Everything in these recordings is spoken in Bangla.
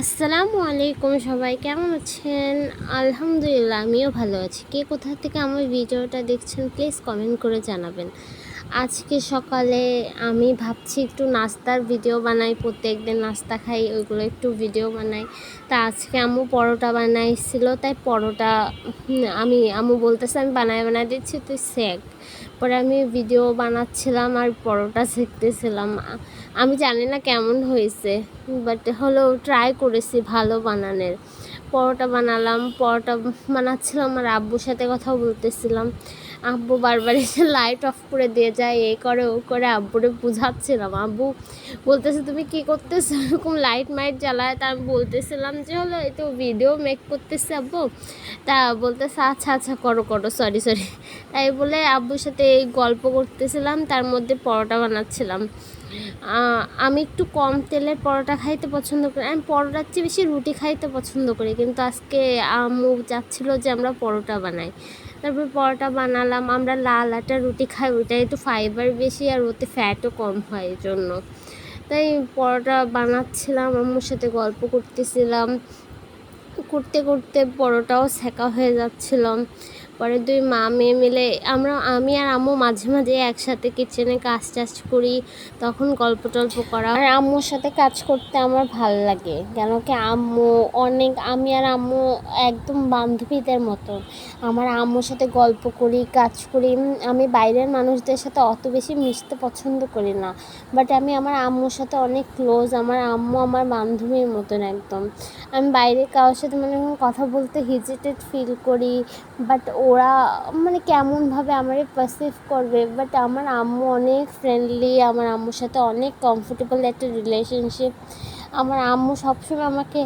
আসসালামু আলাইকুম, সবাই কেমন আছেন? আলহামদুলিল্লাহ, আমিও ভালো আছি। কে কোথা থেকে আমার ভিডিওটা দেখছেন প্লিজ কমেন্ট করে জানাবেন। আজকে সকালে আমি ভাবছি একটু নাস্তার ভিডিও বানাই, প্রত্যেকদিন নাস্তা খাই, ওইগুলো একটু ভিডিও বানাই। তা আজকে আম্মু পরোটা বানাইছিল, তাই পরোটা আম্মু বলতেছে আমি বানাই দিচ্ছি, তুই শেখ। পরে আমি ভিডিও বানাচ্ছিলাম আর পরোটা শিখতেছিলাম। আমি জানি না কেমন হয়েছে, বাট হলেও ট্রাই করেছি ভালো বানানোর। পরোটা বানাচ্ছিলাম আর আব্বুর সাথে কথা বলতেছিলাম। আব্বু বারবার এসে লাইট অফ করে দিয়ে যায়, এ করে ও করে। আব্বুরে বুঝাচ্ছিলাম, আব্বু বলতেছে তুমি কি করতেছো এরকম লাইট মাইট জ্বালায়। তা আমি বলতেছিলাম যে হলো এই তো ভিডিও মেক করতেছে আব্বু। তা বলতেছে আচ্ছা আচ্ছা করো করো, সরি সরি। তাই বলে আব্বুর সাথে এই গল্প করতেছিলাম, তার মধ্যে পরোটা বানাচ্ছিলাম। আমি একটু কম তেলের পরোটা খাইতে পছন্দ করি। আমি পরোটার চেয়ে বেশি রুটি খাইতে পছন্দ করি, কিন্তু আজকে আম্মু চাচ্ছিল যে আমরা পরোটা বানাই। তারপর পরোটা বানালাম। আমরা লাল আটার রুটি খাই, ওইটা একটু ফাইবার বেশি আর ওতে ফ্যাটও কম হয়, এই জন্য। তাই পরোটা বানাচ্ছিলাম, আম্মুর সাথে গল্প করতেছিলাম। করতে করতে পরোটাও সেকা হয়ে যাচ্ছিলাম। পরে দুই মা মেয়ে মিলে আমি আর আম্মু মাঝে মাঝে একসাথে কিচেনে কাজ টাজ করি, তখন গল্প টল্প করা। আর আম্মুর সাথে কাজ করতে আমার ভাল লাগে, কেন কি আমি আর আম্মু একদম বান্ধবীদের মতো। আমার আম্মুর সাথে গল্প করি, কাজ করি। আমি বাইরের মানুষদের সাথে অত বেশি মিশতে পছন্দ করি না, বাট আমি আমার আম্মুর সাথে অনেক ক্লোজ। আমার আম্মু আমার বান্ধবীর মতন একদম। আমি বাইরে কারোর সাথে কথা বলতে হেজিটেট ফিল করি, বাট ওরা কেমনভাবে আমারে পারসিভ করবে। বাট আমার আম্মু অনেক ফ্রেন্ডলি, আমার আম্মুর সাথে অনেক কমফোর্টেবল একটা রিলেশনশিপ। আমার আম্মু সবসময় আমাকে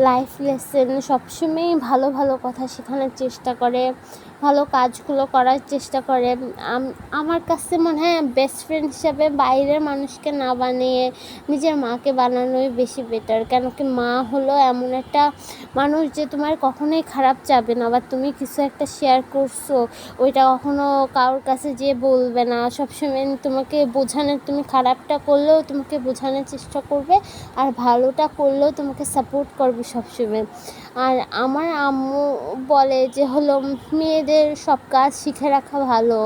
লাইফ লেসন সবসময়ই ভালো ভালো কথা শেখানোর চেষ্টা করে, ভালো কাজগুলো করার চেষ্টা করে। আমার কাছে মনে হয় বেস্ট ফ্রেন্ড হিসাবে বাইরের মানুষকে না বানিয়ে নিজের মাকে বানানোই বেশি বেটার। কেন কি মা হলো এমন একটা মানুষ যে তোমার কখনোই খারাপ চাবে না, বা তুমি কিছু একটা শেয়ার করছো ওইটা কখনো কারোর কাছে যেয়ে বলবে না। সবসময় তোমাকে বোঝানোর, তুমি খারাপটা করলেও তোমাকে বোঝানোর চেষ্টা করবে, আর ভালোটা করলেও তোমাকে সাপোর্ট করবে সবসময়। আর আমার আম্মু বলে যে হলো মেয়েদের সব কাজ শিখে রাখা ভালো,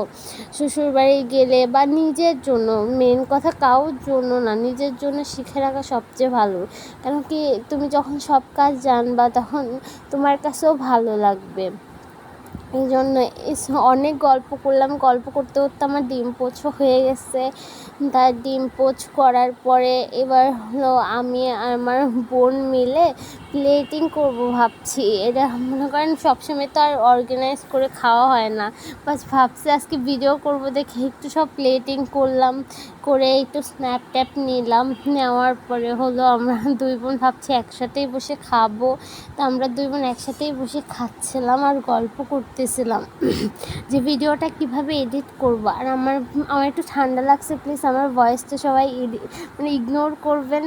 শ্বশুরবাড়ি গেলে বা নিজের জন্য, মেন কথা কারোর জন্য না, নিজের জন্য শিখে রাখা সবচেয়ে ভালো। কেন কি তুমি যখন সব কাজ জানবা তখন তোমার কাছেও ভালো লাগবে। এই জন্য অনেক গল্প করলাম, গল্প করতে করতে আমার ডিম পোচও হয়ে গেছে। তার ডিম পোচ করার পরে এবার হলো আমি আর আমার বোন মিলে প্লেটিং করবো ভাবছি। এটা মনে করেন সবসময় তো আর অর্গানাইজ করে খাওয়া হয় না, বাস ভাবছি আজকে ভিডিও করবো দেখে একটু সব প্লেটিং করলাম, করে একটু স্ন্যাপ ট্যাপ নিলাম। নেওয়ার পরে হলো আমরা দুই বোন ভাবছি একসাথেই বসে খাবো। তো আমরা দুই বোন একসাথেই বসে খাচ্ছিলাম আর গল্প করতেছিলাম যে ভিডিওটা কিভাবে এডিট করবো। আর আমার একটু ঠান্ডা লাগছে, প্লিজ আমার ভয়েসটা সবাই ইগনোর করবেন।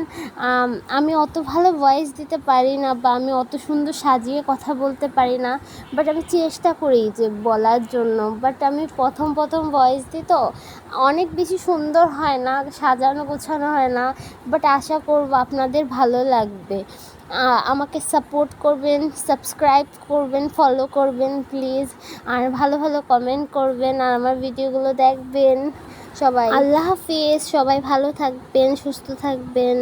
আমি অত ভালো ভয়েস দিতে পারি না, বা আমি অত সুন্দর সাজিয়ে কথা বলতে পারি না, বাট আমি চেষ্টা করি যে বলার জন্য। বাট আমি প্রথম ভয়েস দিই, তো অনেক বেশি সুন্দর হয় না, সাজানো গোছানো হয় না, বাট আশা করব আপনাদের ভালো লাগবে। আমাকে সাপোর্ট করবেন, সাবস্ক্রাইব করবেন, ফলো করবেন প্লিজ, আর ভালো ভালো কমেন্ট করবেন, আর আমার ভিডিওগুলো দেখবেন সবাই। আল্লাহ হাফিজ, সবাই ভালো থাকবেন, সুস্থ থাকবেন।